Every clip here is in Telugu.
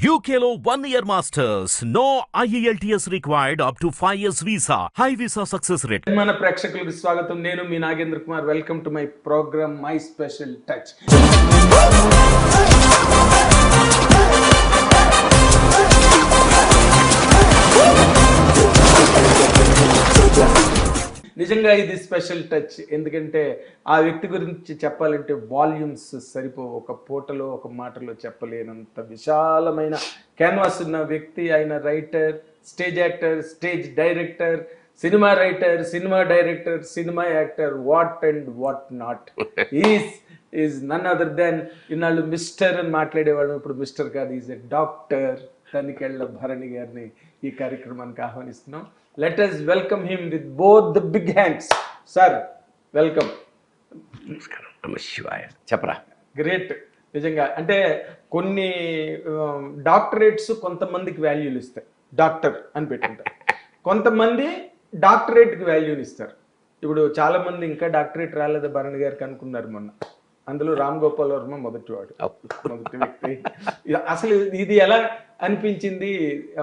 UKLO 1 year masters. No IELTS required up to 5 years visa. High visa success rate. మన ప్రేక్షకులకు స్వాగతం. నేను మీ Nagendra Kumar. Welcome to my programme my special touch. నిజంగా ఇది స్పెషల్ టచ్. ఎందుకంటే ఆ వ్యక్తి గురించి చెప్పాలంటే వాల్యూమ్స్ సరిపోవు. ఒక పూటలో ఒక మాటలో చెప్పలేనంత విశాలమైన క్యాన్వాస్ ఉన్న వ్యక్తి. ఆయన writer, stage actor, stage director, cinema writer, cinema director, cinema actor, what and what not. Is none other than ఇన్నాళ్ళు మిస్టర్ అని మాట్లాడేవాళ్ళం, ఇప్పుడు మిస్టర్ కాదు, is a doctor. Tanikella Bharani గారిని ఈ కార్యక్రమానికి ఆహ్వానిస్తున్నాం. Let us welcome him with both the big hands. Sir welcome. నమస్కారం. నమ శివాయ. చెప్పరా. గ్రేట్. నిజంగా అంటే కొన్ని డాక్టరేట్స్ కొంతమందికి వాల్యూలు ఇస్తాయి, డాక్టర్ అని పెట్టుకుంటారు. కొంతమంది డాక్టరేట్కి వాల్యూని ఇస్తారు. ఇప్పుడు చాలా మంది ఇంకా డాక్టరేట్ రాలేదు భరణి గారికి అనుకున్నారు మొన్న. అందులో రామ్ గోపాల్ వర్మ మొదటి వ్యక్తి. అసలు ఇది ఎలా అనిపించింది?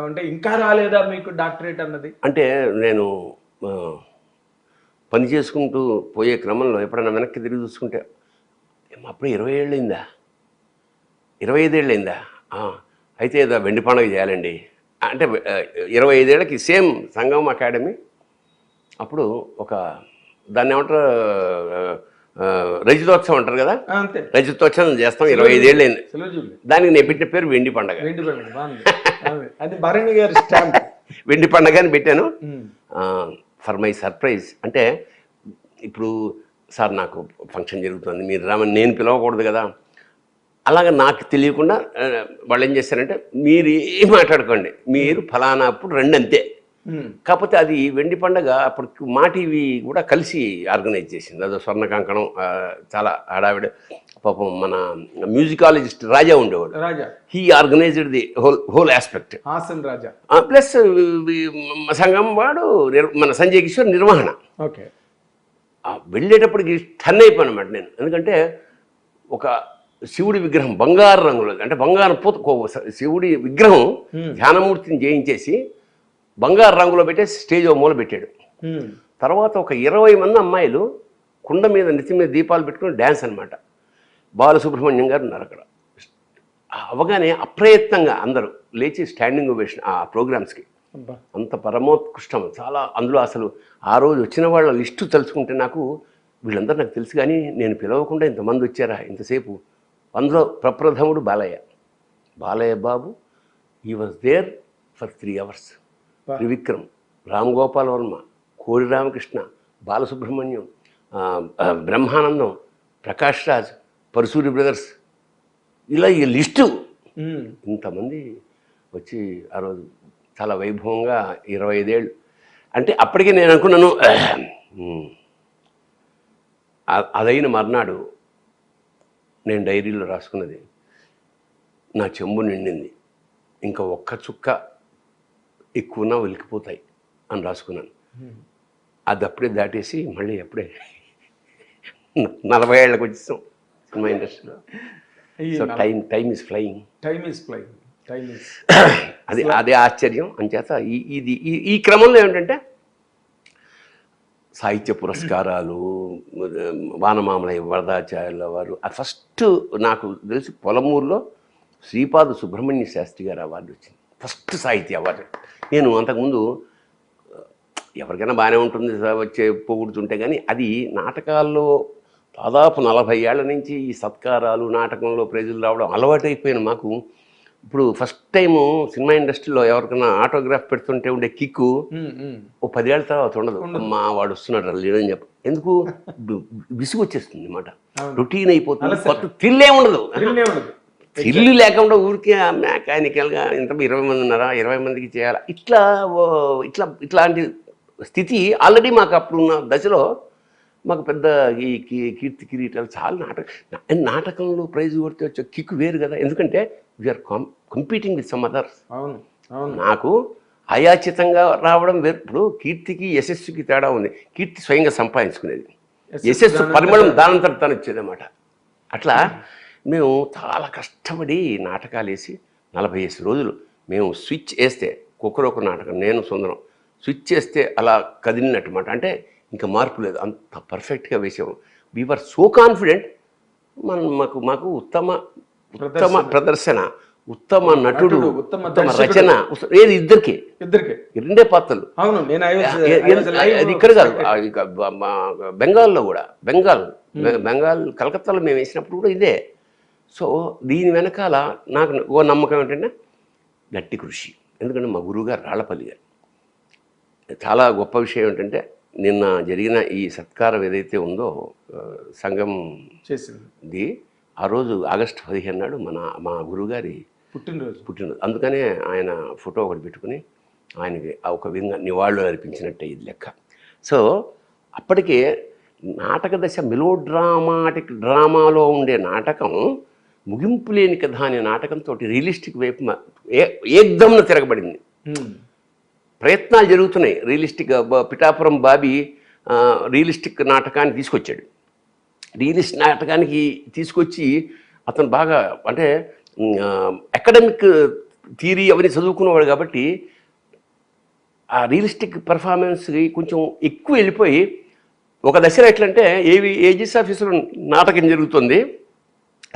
అంటే ఇంకా రాలేదా మీకు డాక్టరేట్ అన్నది? అంటే నేను పని చేసుకుంటూ పోయే క్రమంలో ఎప్పుడైనా వెనక్కి తిరిగి చూసుకుంటే అప్పుడు 20 ఏళ్ళు అయిందా, 25 ఏళ్ళు అయిందా, అయితే ఏదో వెండి పండుగ చేయాలండి అంటే 25 ఏళ్ళకి సేమ్ సంగమం అకాడమీ. అప్పుడు ఒక దాన్ని ఏమంటారు, రజతోత్సవం అంటారు కదా, రజతోత్సవం చేస్తాం. 25 ఏళ్ళు అయింది. దానికి నేను పెట్టిన పేరు వెండి పండగ. వెండి పండగ అని పెట్టాను. ఫర్ మై సర్ప్రైజ్ అంటే ఇప్పుడు సార్ నాకు ఫంక్షన్ జరుగుతుంది, మీరు రామని నేను పిలవకూడదు కదా. అలాగ నాకు తెలియకుండా వాళ్ళు ఏం చేశారంటే, మీరు ఏం మాట్లాడుకోండి, మీరు ఫలానా అప్పుడు రండి అంతే. కాకపోతే అది వెండి పండగ అప్పుడు మా టీవీ కూడా కలిసి ఆర్గనైజ్ చేసింది. అదో స్వర్ణ కంకణం, చాలా హడావిడ. పాపం మన మ్యూజికాలజిస్ట్ రాజా ఉండేవాడు, he organised the whole aspect. Raja plus సంఘం వాడు మన సంజయ్ కిషోర్ నిర్వహణ. ఓకే. వెళ్ళేటప్పటికి టన్ అయిపోయాను అన్నమాట నేను. ఎందుకంటే ఒక శివుడి విగ్రహం బంగారు రంగులో, అంటే బంగారం శివుడి విగ్రహం ధ్యానమూర్తిని జయించేసి బంగారు రంగులో పెట్టేసి స్టేజ్ మూల పెట్టాడు. తర్వాత ఒక 20 మంది అమ్మాయిలు కుండ మీద నెత్తి మీద దీపాలు పెట్టుకుని డ్యాన్స్ అనమాట. బాలసుబ్రహ్మణ్యం గారు ఉన్నారు అక్కడ. అవగానే అప్రయత్నంగా అందరూ లేచి స్టాండింగ్ ఓవేషన్ ఆ ప్రోగ్రామ్స్కి. అంత పరమోత్కృష్టం చాలా. అందులో అసలు ఆ రోజు వచ్చిన వాళ్ళ లిస్టు తలుచుకుంటే నాకు వీళ్ళందరూ నాకు తెలుసు, కానీ నేను పిలవకుండా ఇంతమంది వచ్చారా ఇంతసేపు. అందులో ప్రప్రథముడు Balayya Babu. He was there for 3 hours. Trivikram, Ram Gopal Varma, Kodi Ramakrishna, Balasubrahmanyam, Brahmanandam, Prakash Raj, Paruchuri brothers, ఇలా ఈ లిస్టు ఇంతమంది వచ్చి ఆ రోజు చాలా వైభవంగా 25 ఏళ్ళు. అంటే అప్పటికే నేను అనుకున్నాను, అదైన మర్నాడు నేను డైరీలో రాసుకున్నది, నా చెంబు నిండింది, ఇంకా ఒక్క చుక్క ఎక్కువనా వెలికిపోతాయి అని రాసుకున్నాను. అది అప్పుడే దాటేసి మళ్ళీ అప్పుడే 40 ఏళ్ళకి వచ్చేసాం సినిమా ఇండస్ట్రీలో. So time is flying. అదే ఆశ్చర్యం. అంచేత ఈ క్రమంలో ఏమిటంటే సాహిత్య పురస్కారాలు, వానమామలయ్య వరదాచార్యుల వారు, ఫస్ట్ నాకు తెలిసి పొలమూరులో శ్రీపాద సుబ్రహ్మణ్య శాస్త్రి గారు అవార్డు వచ్చింది, ఫస్ట్ సాహిత్య అవార్డు. నేను అంతకుముందు ఎవరికైనా బాగానే ఉంటుంది వచ్చే పొగుడుతుంటే, కానీ అది నాటకాల్లో దాదాపు 40 ఏళ్ల నుంచి ఈ సత్కారాలు, నాటకంలో ప్రైజులు రావడం అలవాటు అయిపోయాను మాకు. ఇప్పుడు ఫస్ట్ టైము సినిమా ఇండస్ట్రీలో ఎవరికైనా ఆటోగ్రాఫ్ పెడుతుంటే ఉండే కిక్కు ఓ 10 ఏళ్ళ తర్వాత ఉండదు. మా వాడు వస్తున్నాడు లేదని చెప్ప, ఎందుకు విసుగు వచ్చేస్తుంది అన్నమాట, రొటీన్ అయిపోతుంది, కొత్త థ్రిల్ ఏముండదు. ఇల్లు లేకుండా ఊరికే మెకానికల్గా ఇంత 20 మంది ఉన్నారా, 20 మందికి చేయాలా, ఇట్లాంటి స్థితి ఆల్రెడీ మాకు అప్పుడున్న దశలో మాకు పెద్ద ఈ కీర్తి కిరీటాలు చాలా నాటకంలో ప్రైజ్ కొడితే వచ్చే కిక్ వేరు కదా. ఎందుకంటే we are competing with some others. నాకు అయాచితంగా రావడం వేరు. ఇప్పుడు కీర్తికి యశస్సుకి తేడా ఉంది. కీర్తి స్వయంగా సంపాదించుకునేది, యశస్సు పరిమళం దానంతట తను వచ్చేది అన్నమాట. అట్లా మేము చాలా కష్టపడి నాటకాలు వేసి 45 రోజులు మేము స్విచ్ వేస్తే కుక్కరొక నాటకం నేను సుందరం స్విచ్ చేస్తే అలా కదిలినట్టు మాట. అంటే ఇంకా మార్పు లేదు, అంత పర్ఫెక్ట్గా వేసాము. We are so confident. మాకు ఉత్తమ ప్రదర్శన, ఉత్తమ నటుడు, ఉత్తమ రచన, ఏది ఇద్దరికి రెండే పాత్రలు. అవును, అది ఇక్కడ కాదు, బెంగాల్లో కూడా బెంగాల్ కలకత్తాలో మేము వేసినప్పుడు కూడా ఇదే. సో దీని వెనకాల నాకు ఓ నమ్మకం ఏంటంటే గట్టి కృషి. ఎందుకంటే మా గురువుగారు రాళ్లపల్లి గారు. చాలా గొప్ప విషయం ఏంటంటే నిన్న జరిగిన ఈ సత్కారం ఏదైతే ఉందో సంఘం చేసింది, ఆ రోజు ఆగస్టు 15 నాడు మా గురువుగారి పుట్టినరోజు. అందుకనే ఆయన ఫోటో ఒకటి పెట్టుకుని ఆయనకి ఒక విధంగా నివాళులు అర్పించినట్టే ఇది లెక్క. సో అప్పటికే నాటక దశ డ్రామాలో ఉండే నాటకం ముగింపు లేని కథ అనే నాటకంతో రియలిస్టిక్ వైపు ఏకదమ్న తిరగబడింది. ప్రయత్నాలు జరుగుతున్నాయి. పిఠాపురం బాబీ రియలిస్టిక్ నాటకాన్ని తీసుకొచ్చాడు. రియలిస్ట్ నాటకానికి తీసుకొచ్చి అతను బాగా అంటే అకాడమిక్ థియరీ అవన్నీ చదువుకున్నవాడు కాబట్టి ఆ రియలిస్టిక్ పర్ఫార్మెన్స్కి కొంచెం ఎక్కువ వెళ్ళిపోయి ఒక దశలో ఎట్లంటే ఏజిస్ ఆఫీసులో నాటకం జరుగుతుంది,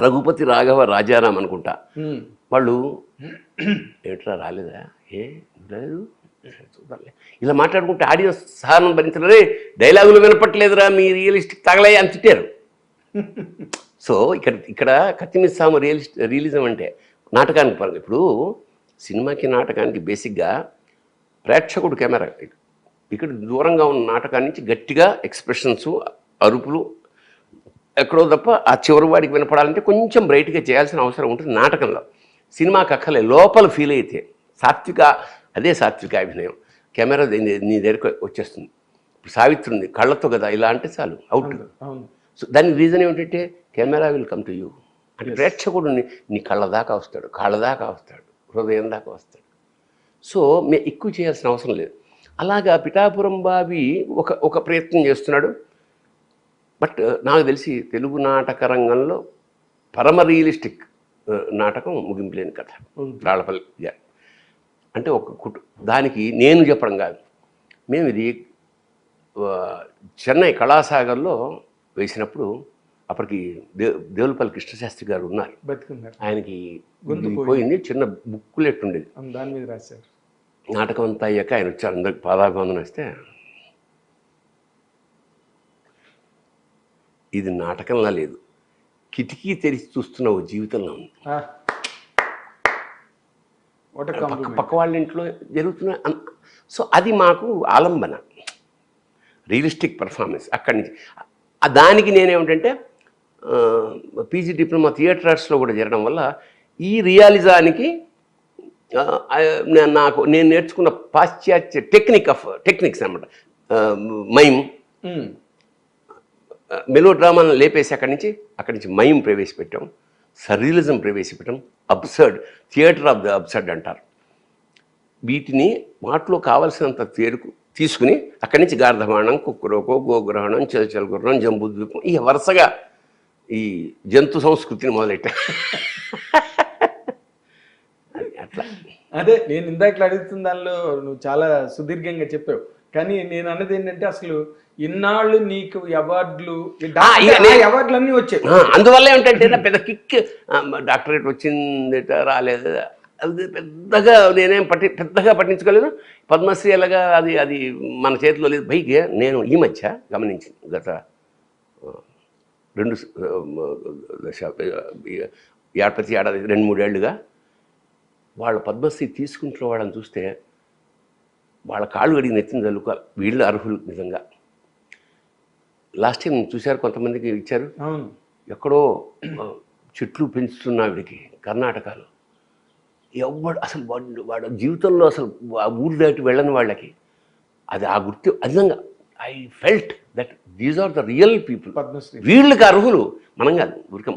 రఘుపతి రాఘవ రాజారాం అనుకుంటా. వాళ్ళు ఏట్రా రాలేదా, లేదు చూడాలి ఇలా మాట్లాడుకుంటే ఆడియన్స్ సహనం భరించలే, డైలాగులు వినపట్లేదురా మీ రియలిస్టిక్ తగలే అని తిట్టారు. సో ఇక్కడ కత్తిమిస్సాము రియలిజం అంటే నాటకానికి పరంగా. ఇప్పుడు సినిమాకి నాటకానికి బేసిక్గా ప్రేక్షకుడు కెమెరా, ఇక్కడ దూరంగా ఉన్న నాటకాన్ని నుంచి గట్టిగా ఎక్స్ప్రెషన్స్, అరుపులు ఎక్కడో తప్ప ఆ చివరి వాడికి వినపడాలంటే కొంచెం బ్రైట్గా చేయాల్సిన అవసరం ఉంటుంది నాటకంలో. సినిమాకి అక్కలే లోపల ఫీల్ అయితే అదే సాత్విక అభినయం. కెమెరా నీ దగ్గరకు వచ్చేస్తుంది. ఇప్పుడు సావిత్రి ఉంది, కళ్ళతో కదా ఇలా అంటే చాలు అవుట్. సో దానికి రీజన్ ఏమిటంటే camera will come to you. అంటే ప్రేక్షకుడు నీ కళ్ళ దాకా వస్తాడు, కాళ్ళ దాకా వస్తాడు, హృదయం దాకా వస్తాడు. సో ఎక్కువ చేయాల్సిన అవసరం లేదు. అలాగా పిఠాపురం బాబీ ఒక ప్రయత్నం చేస్తున్నాడు. బట్ నాకు తెలిసి తెలుగు నాటక రంగంలో పరమ రియలిస్టిక్ నాటకం ముగింపు లేని కథ రాళ్లపల్లి గారు. అంటే దానికి నేను చెప్పడం కాదు, మేము ఇది చెన్నై కళాసాగర్లో వేసినప్పుడు అప్పటికి దేవులపల్లి కృష్ణశాస్త్రి గారు ఉన్నారు, ఆయనకి పోయింది, చిన్న బుక్కులెట్ ఉండేది, దాని మీద రాశారు. నాటకం అంతా అయ్యాక ఆయన వచ్చారు, అందరికి పాదాభివందనం ఇస్తే ఇది నాటకంలా లేదు, కిటికీ తెరిచి చూస్తున్న ఓ జీవితంలో ఉంది. పక్క వాళ్ళ ఇంట్లో జరుగుతున్న. సో అది మాకు ఆలంబన, రియలిస్టిక్ పర్ఫార్మెన్స్. అక్కడి నుంచి దానికి నేనేమిటంటే పీజీ డిప్లొమా థియేటర్ ఆర్ట్స్లో కూడా జరగడం వల్ల ఈ రియాలిజానికి నేను నేర్చుకున్న పాశ్చాత్య టెక్నిక్స్ అన్నమాట. మైమ్, మెలో డ్రామాలను లేపేసి అక్కడి నుంచి మైమ్ ప్రవేశపెట్టాం, సర్రియలిజం ప్రవేశపెట్టాం, absurd, theatre of the absurd అంటారు. వాటిలో కావలసినంత తీసుకుని అక్కడి నుంచి గార్ధమాణం, కుక్కురోకో, గోగ్రహణం, చలచలగుర్రం, జంబూద్వీపం, ఈ వరుసగా ఈ జంతు సంస్కృతిని మొదలెట్టా. అట్లా అదే నేను ఇందాక అడుగుతున్న దానిలో నువ్వు చాలా సుదీర్ఘంగా చెప్పావు. కానీ నేను అన్నది ఏంటంటే అసలు ఇన్నాళ్ళు నీకు అవార్డులన్నీ వచ్చాయి. అందువల్ల ఏమిటంటే పెద్ద కిక్, డాక్టరేట్ వచ్చిందట రాలేదు, అది పెద్దగా నేనేం పెద్దగా పట్టించుకోలేదు. పద్మశ్రీ అలాగా అది మన చేతిలో లేదు. పైకి నేను ఈ మధ్య గమనించింది, గత 2 ప్రతి ఏడాది 2-3 ఏళ్ళుగా వాళ్ళు పద్మశ్రీ తీసుకుంటున్న వాళ్ళని చూస్తే వాళ్ళ కాళ్ళు అడిగి నెత్తిన చల్లుకోవాలి, వీళ్ళు అర్హులు నిజంగా. లాస్ట్ టైం చూశారు, కొంతమందికి ఇచ్చారు. ఎక్కడో చెట్లు పెంచుతున్న ఆవిడికి కర్ణాటకలో అసలు వాడు జీవితంలో అసలు ఆ ఊరు దాటి వెళ్ళని వాళ్ళకి అది ఆ గుర్తు. నిజంగా I felt that these are the real people, వీళ్ళకి అర్హులు, మనం కాదు. ఊరికం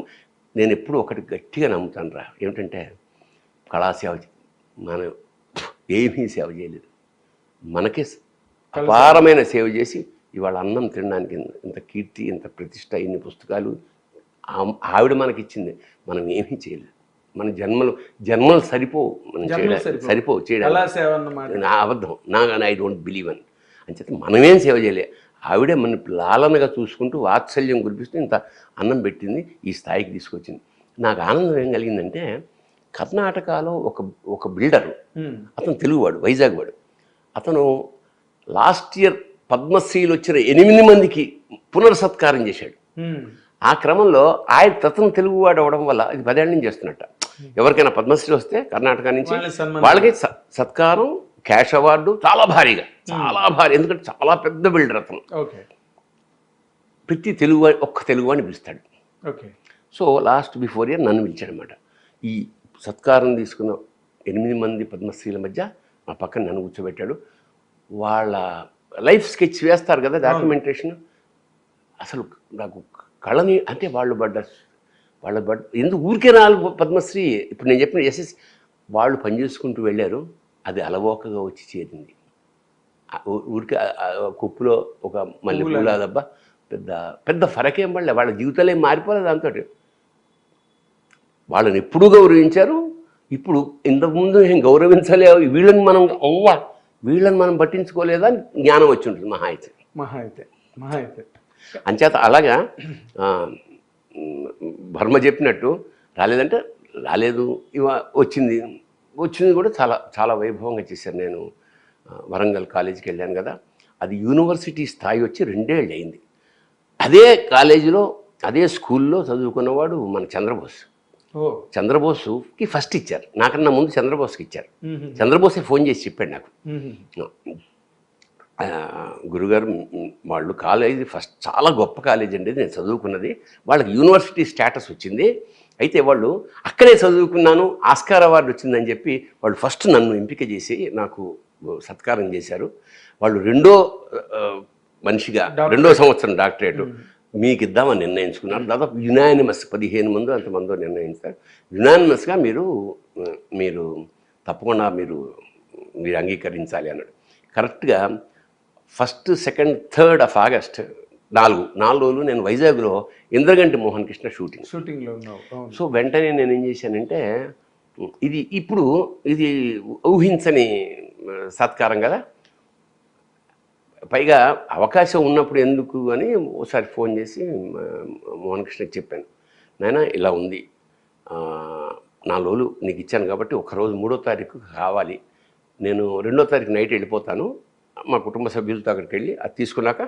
నేను ఎప్పుడు ఒకటి గట్టిగా నమ్ముతాను రా, ఏమిటంటే కళాసేవ మనం ఏమీ సేవ చేయలేదు, మనకే అపారమైన సేవ చేసి ఇవాళ అన్నం తినడానికి ఇంత కీర్తి, ఇంత ప్రతిష్ట, ఇన్ని పుస్తకాలు ఆవిడ మనకిచ్చింది, మనం ఏమీ చేయలేదు. మన జన్మలు సరిపోవు మనం జన్మలు చేయడానికి సరిపోవు చేయడానికి అలా సేవ అన్నమాట. నా అబద్ధం ఐ డోంట్ బిలీవ్ అని అంచేత మనమేం సేవ చేయలే. ఆవిడే మన లాలనగా చూసుకుంటూ వాత్సల్యం కురిపిస్తూ ఇంత అన్నం పెట్టింది, ఈ స్థాయికి తీసుకొచ్చింది. నాకు ఆనందం ఏం కలిగిందంటే కర్ణాటకలో ఒక బిల్డరు, అతను తెలుగువాడు, వైజాగ్ వాడు. అతను లాస్ట్ ఇయర్ పద్మశ్రీలు వచ్చిన 8 మందికి పునర్సత్కారం చేశాడు. ఆ క్రమంలో అతను తెలుగువాడు అవడం వల్ల ఇది 10 ఏళ్ళ నుంచి చేస్తున్నట్ట. ఎవరికైనా పద్మశ్రీ వస్తే కర్ణాటక నుంచి వాళ్ళకి సత్కారం, క్యాష్ అవార్డు చాలా భారీగా, చాలా భారీ. ఎందుకంటే చాలా పెద్ద బిల్డర్ అతను. ప్రతి ఒక్క తెలుగువాడిని పిలుస్తాడు. సో లాస్ట్ బిఫోర్ ఇయర్ నన్ను పిలిచాడనమాట. ఈ సత్కారం తీసుకున్న 8 మంది పద్మశ్రీల మధ్య మా పక్కన నన్ను కూర్చోబెట్టాడు. వాళ్ళ లైఫ్ స్కెచ్ వేస్తారు కదా, డాక్యుమెంటేషన్. అసలు నాకు కళని అంటే వాళ్ళు పడ్డ ఎందుకు ఊరికే రాళ్ళు పద్మశ్రీ. ఇప్పుడు నేను చెప్పిన ఎస్ఎస్ వాళ్ళు పనిచేసుకుంటూ వెళ్ళారు, అది అలవోకగా వచ్చి చేరింది. ఊరికే కుప్పులో ఒక మల్లె పూల దెబ్బ, పెద్ద ఫరకేం పడలే. వాళ్ళ జీవితాలు ఏం మారిపోలేదు దాంతో. వాళ్ళని ఎప్పుడూ గౌరవించారు. ఇప్పుడు ఇంతకుముందు ఏం గౌరవించలే, వీళ్ళని మనం పట్టించుకోలేదా జ్ఞానం వచ్చి ఉంటుంది మహా అయితే. అంచేత అలాగా భర్మ చెప్పినట్టు రాలేదంటే రాలేదు, వచ్చింది కూడా చాలా చాలా వైభవంగా చేశారు. నేను వరంగల్ కాలేజీకి వెళ్ళాను కదా, అది యూనివర్సిటీ స్థాయి వచ్చి 2 ఏళ్ళు అయింది. అదే కాలేజీలో అదే స్కూల్లో చదువుకున్నవాడు మన చంద్రబోసుకి ఫస్ట్ ఇచ్చారు. నాకన్నా ముందు చంద్రబోస్కి ఇచ్చారు. చంద్రబోసే ఫోన్ చేసి చెప్పాడు నాకు, గురుగారు వాళ్ళు కాలేజీ ఫస్ట్ చాలా గొప్ప కాలేజీ అండి, నేను చదువుకున్నది, వాళ్ళకి యూనివర్సిటీ స్టేటస్ వచ్చింది, అయితే వాళ్ళు అక్కడే చదువుకున్నాను, ఆస్కార్ అవార్డు వచ్చిందని చెప్పి వాళ్ళు ఫస్ట్ నన్ను ఎంపిక చేసి నాకు సత్కారం చేశారు. వాళ్ళు రెండో సంవత్సరం డాక్టరేటు మీకు ఇద్దామని నిర్ణయించుకున్నారు. దాదాపు యునానిమస్ 15 మంది అంతమందో నిర్ణయించారు. యునానిమస్గా మీరు తప్పకుండా మీరు అంగీకరించాలి అన్నాడు. కరెక్ట్గా 1, 2, 3 ఆఫ్ ఆగస్ట్ 4 రోజులు నేను వైజాగ్లో ఇంద్రగంటి మోహన్ కృష్ణ షూటింగ్లో ఉన్నావు. సో వెంటనే నేను ఏం చేశానంటే, ఇది ఊహించని సత్కారం కదా, పైగా అవకాశం ఉన్నప్పుడు ఎందుకు అని ఒకసారి ఫోన్ చేసి మోహన్ కృష్ణకి చెప్పాను, నాయన ఇలా ఉంది, 4 రోజులు నీకు ఇచ్చాను కాబట్టి ఒకరోజు 3వ తారీఖు కావాలి, నేను 2వ తారీఖు నైట్ వెళ్ళిపోతాను, మా కుటుంబ సభ్యులతో అక్కడికి వెళ్ళి అది తీసుకున్నాక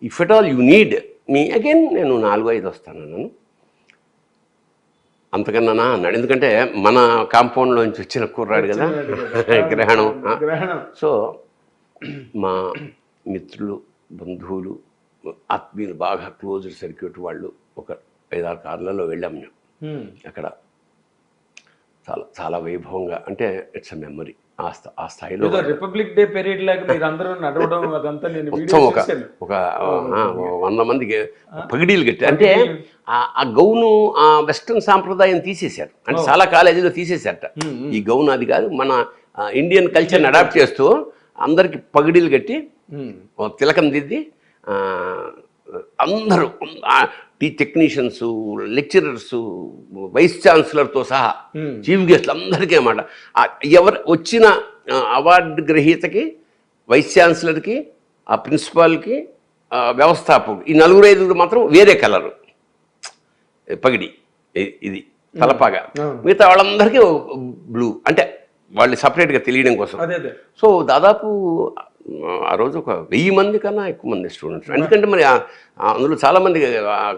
if at all you need me again నేను 4-5 వస్తాను అన్నాను. అంతకన్నా అన్నాడు, ఎందుకంటే మన కాంపౌండ్లోంచి వచ్చిన కుర్రాడు కదా, గ్రహణం. సో మా మిత్రులు, బంధువులు, ఆత్మీయులు, బాగా క్లోజ్డ్ సర్క్యూట్ వాళ్ళు ఒక 5-6 కార్లలో వెళ్ళాం మేము. అక్కడ చాలా చాలా వైభవంగా, అంటే ఇట్స్ అ మెమరీ. ఆ స్థాయిలో రిపబ్లిక్ డే పీరియడ్ లాగా మీరు అందరూ నడవడం అదంతా నేను మొత్తం ఒక 100 మందికి పగిడీలు కట్టి, అంటే ఆ గౌను ఆ వెస్ట్రన్ సాంప్రదాయం తీసేశారు, అంటే చాలా కాలేజీలో తీసేశారట. ఈ గౌను అది కాదు, మన ఇండియన్ కల్చర్ని అడాప్ట్ చేస్తూ అందరికి పగిడీలు కట్టి తిలకం దిద్ది అందరూ టెక్నీషియన్స్, లెక్చరర్స్, వైస్ ఛాన్సలర్తో సహా చీఫ్ గెస్ట్లు అందరికీ అన్నమాట. ఎవరు వచ్చిన అవార్డు గ్రహీతకి, వైస్ ఛాన్సలర్కి, ఆ ప్రిన్సిపాల్కి, వ్యవస్థాపకుడు, ఈ 4-5 మాత్రం వేరే కలరు పగిడి, ఇది తలపాగా. మిగతా వాళ్ళందరికీ బ్లూ, అంటే వాళ్ళు సపరేట్గా తెలియడం కోసం. సో దాదాపు ఆ రోజు ఒక 1000 మంది కన్నా ఎక్కువ మంది స్టూడెంట్స్. ఎందుకంటే మరి అందులో చాలా మంది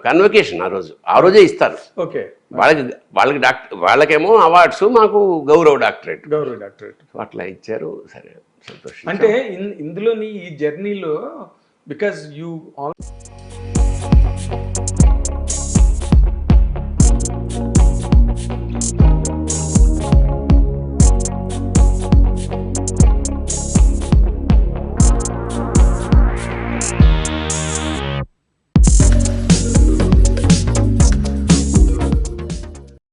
కన్వకేషన్ ఆ రోజే ఇస్తారు. వాళ్ళకేమో అవార్డ్స్, మాకు గౌరవ డాక్టరేట్ అట్లా ఇచ్చారు. సరే, సంతోషం. అంటే ఇందులోని ఈ జర్నీలో బికాజ్ యూ